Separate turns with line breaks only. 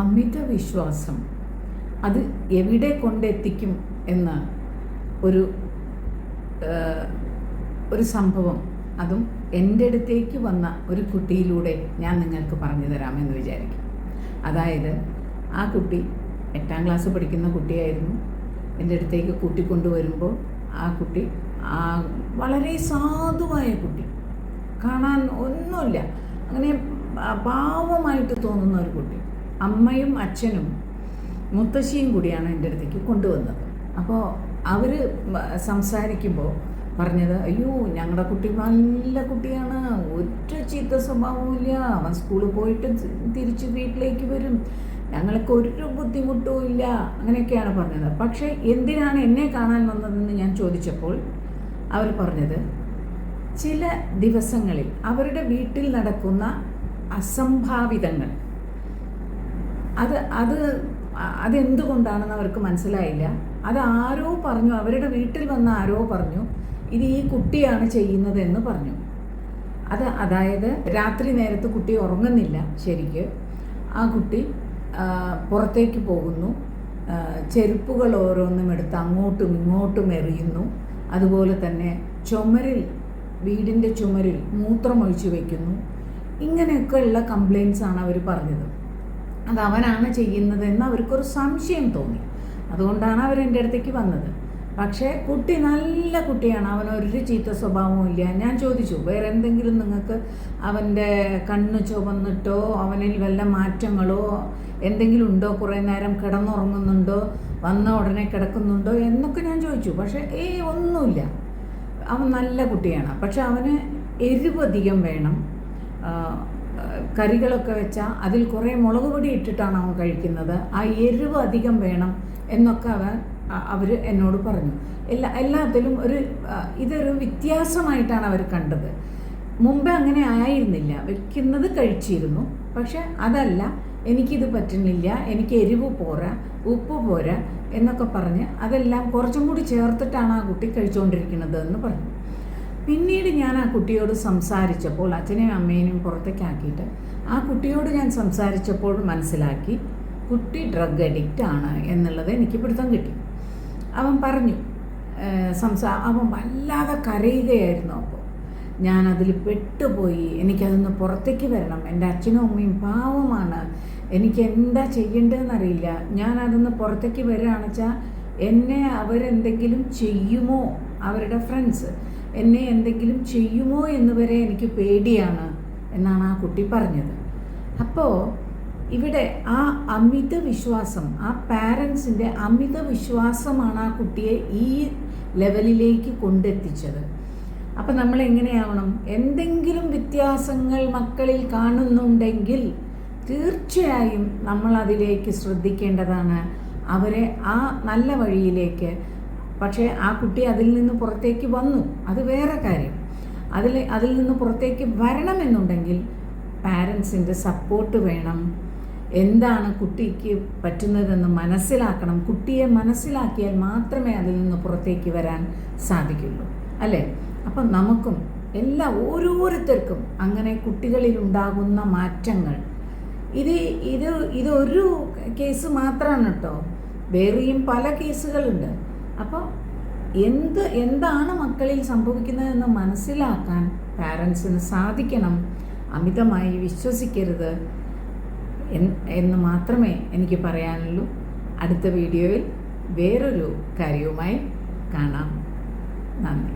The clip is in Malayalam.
അമിത വിശ്വാസം അത് എവിടെ കൊണ്ടെത്തിക്കും എന്ന ഒരു ഒരു സംഭവം, അതും എൻ്റെ അടുത്തേക്ക് വന്ന ഒരു കുട്ടിയിലൂടെ ഞാൻ നിങ്ങൾക്ക് പറഞ്ഞു തരാമെന്ന് വിചാരിക്കും. അതായത് ആ കുട്ടി 8ാം ക്ലാസ് പഠിക്കുന്ന കുട്ടിയായിരുന്നു. എൻ്റെ അടുത്തേക്ക് കൂട്ടിക്കൊണ്ടുവരുമ്പോൾ ആ കുട്ടി വളരെ സാധുവായ കുട്ടി, കാണാൻ ഒന്നുമില്ല, അങ്ങനെ പാവമായിട്ട് തോന്നുന്ന ഒരു കുട്ടി. അമ്മയും അച്ഛനും മുത്തശ്ശിയും കൂടിയാണ് എൻ്റെ അടുത്തേക്ക് കൊണ്ടുവന്നത്. അപ്പോൾ അവർ സംസാരിക്കുമ്പോൾ പറഞ്ഞത്, അയ്യോ ഞങ്ങളുടെ കുട്ടി നല്ല കുട്ടിയാണ്, ഒരു ചീത്ത സ്വഭാവമില്ല, അവൻ സ്കൂളിൽ പോയിട്ട് തിരിച്ച് വീട്ടിലേക്ക് വരും, ഞങ്ങൾക്ക് ഒരു ബുദ്ധിമുട്ടും ഇല്ല, അങ്ങനെയൊക്കെയാണ് പറഞ്ഞത്. പക്ഷേ എന്തിനാണ് എന്നെ കാണാൻ വന്നതെന്ന് ഞാൻ ചോദിച്ചപ്പോൾ അവർ പറഞ്ഞത്, ചില ദിവസങ്ങളിൽ അവരുടെ വീട്ടിൽ നടക്കുന്ന അസംഭാവിതങ്ങൾ അതെന്തുകൊണ്ടാണെന്ന് അവർക്ക് മനസ്സിലായില്ല. അത് ആരോ പറഞ്ഞു, അവരുടെ വീട്ടിൽ വന്ന ആരോ പറഞ്ഞു, ഇത് ഈ കുട്ടിയാണ് ചെയ്യുന്നതെന്ന് പറഞ്ഞു. അതായത് രാത്രി നേരത്ത് കുട്ടി ഉറങ്ങുന്നില്ല ശരിക്ക്. ആ കുട്ടി പുറത്തേക്ക് പോകുന്നു, ചെരുപ്പുകൾ ഓരോന്നും എടുത്ത് അങ്ങോട്ടും ഇങ്ങോട്ടും എറിയുന്നു. അതുപോലെ തന്നെ വീടിൻ്റെ ചുമരിൽ മൂത്രമൊഴിച്ച് വയ്ക്കുന്നു. ഇങ്ങനെയൊക്കെയുള്ള കംപ്ലയിൻസാണ് അവർ പറഞ്ഞത്. അത് അവനാണ് ചെയ്യുന്നതെന്ന് അവർക്കൊരു സംശയം തോന്നി. അതുകൊണ്ടാണ് അവരെൻ്റെ അടുത്തേക്ക് വന്നത്. പക്ഷേ കുട്ടി നല്ല കുട്ടിയാണ്, അവനൊരു ചീത്ത സ്വഭാവവും ഇല്ല. ഞാൻ ചോദിച്ചു, വേറെ എന്തെങ്കിലും നിങ്ങൾക്ക് അവൻ്റെ കണ്ണ് ചുവന്നിട്ടോ അവനിൽ വല്ല മാറ്റങ്ങളോ എന്തെങ്കിലും ഉണ്ടോ, കുറേ നേരം കിടന്നുറങ്ങുന്നുണ്ടോ, വന്ന ഉടനെ കിടക്കുന്നുണ്ടോ എന്നൊക്കെ ഞാൻ ചോദിച്ചു. പക്ഷേ ഒന്നുമില്ല, അവൻ നല്ല കുട്ടിയാണ്. പക്ഷെ അവന് എരിവധികം വേണം. കറികളൊക്കെ വെച്ചാൽ അതിൽ കുറേ മുളക് പൊടി ഇട്ടിട്ടാണ് അവൻ കഴിക്കുന്നത്. ആ എരിവ് അധികം വേണം എന്നൊക്കെ അവർ എന്നോട് പറഞ്ഞു. എല്ലാത്തിലും ഇതൊരു വ്യത്യാസമായിട്ടാണ് അവർ കണ്ടത്. മുമ്പേ അങ്ങനെ ആയിരുന്നില്ല, വെക്കുന്നത് കഴിച്ചിരുന്നു. പക്ഷെ അതല്ല, എനിക്കിത് പറ്റുന്നില്ല, എനിക്ക് എരിവ് പോരാ, ഉപ്പ് പോരാ എന്നൊക്കെ പറഞ്ഞ് അതെല്ലാം കുറച്ചും കൂടി ചേർത്തിട്ടാണ് ആ കുട്ടി കഴിച്ചുകൊണ്ടിരിക്കുന്നത് എന്ന് പറഞ്ഞു. പിന്നീട് ഞാൻ ആ കുട്ടിയോട് സംസാരിച്ചപ്പോൾ, അച്ഛനെയും അമ്മേനെയും പുറത്തേക്കാക്കിയിട്ട് ആ കുട്ടിയോട് ഞാൻ സംസാരിച്ചപ്പോൾ മനസ്സിലാക്കി, കുട്ടി ഡ്രഗ് അഡിക്റ്റ് ആണ് എന്നുള്ളത് എനിക്ക് പിടുത്തം കിട്ടി. അവൻ പറഞ്ഞു, അവൻ വല്ലാതെ കരയുകയായിരുന്നു. അപ്പോൾ ഞാനതിൽ പെട്ടുപോയി, എനിക്കതൊന്ന് പുറത്തേക്ക് വരണം, എൻ്റെ അച്ഛനും അമ്മയും പാവമാണ്, എനിക്ക് എന്താ ചെയ്യേണ്ടതെന്നറിയില്ല, ഞാനതൊന്ന് പുറത്തേക്ക് വരികയാണെന്ന് വെച്ചാൽ എന്നെ അവരെന്തെങ്കിലും ചെയ്യുമോ, അവരുടെ ഫ്രണ്ട്സ് എന്നെ എന്തെങ്കിലും ചെയ്യുമോ എന്ന് വരെ എനിക്ക് പേടിയാണ് എന്നാണ് ആ കുട്ടി പറഞ്ഞത്. അപ്പോൾ ഇവിടെ ആ അമിത വിശ്വാസം, ആ പാരൻസിൻ്റെ അമിത വിശ്വാസമാണ് ആ കുട്ടിയെ ഈ ലെവലിലേക്ക് കൊണ്ടെത്തിച്ചത്. അപ്പം നമ്മൾ എങ്ങനെയാവണം, എന്തെങ്കിലും വ്യത്യാസങ്ങൾ മക്കളിൽ കാണുന്നുണ്ടെങ്കിൽ തീർച്ചയായും നമ്മൾ അതിലേക്ക് ശ്രദ്ധിക്കേണ്ടതാണ്, അവരെ ആ നല്ല വഴിയിലേക്ക്. പക്ഷേ ആ കുട്ടി അതിൽ നിന്ന് പുറത്തേക്ക് വന്നു, അത് വേറെ കാര്യം. അതിൽ നിന്ന് പുറത്തേക്ക് വരണമെന്നുണ്ടെങ്കിൽ പാരൻസിൻ്റെ സപ്പോർട്ട് വേണം. എന്താണ് കുട്ടിക്ക് പറ്റുന്നതെന്ന് മനസ്സിലാക്കണം. കുട്ടിയെ മനസ്സിലാക്കിയാൽ മാത്രമേ അതിൽ നിന്ന് പുറത്തേക്ക് വരാൻ സാധിക്കുള്ളൂ, അല്ലേ? അപ്പം നമുക്കും ഓരോരുത്തർക്കും അങ്ങനെ കുട്ടികളിൽ ഉണ്ടാകുന്ന മാറ്റങ്ങൾ, ഇതൊരു കേസ് മാത്രമാണ് കേട്ടോ, വേറെയും പല കേസുകളുണ്ട്. അപ്പോൾ എന്താണ് മക്കളിൽ സംഭവിക്കുന്നതെന്ന് മനസ്സിലാക്കാൻ പാരൻസിന് സാധിക്കണം. അമിതമായി വിശ്വസിക്കരുത് എന്ന് മാത്രമേ എനിക്ക് പറയാനുള്ളൂ. അടുത്ത വീഡിയോയിൽ വേറൊരു കാര്യവുമായി കാണാം. നന്ദി.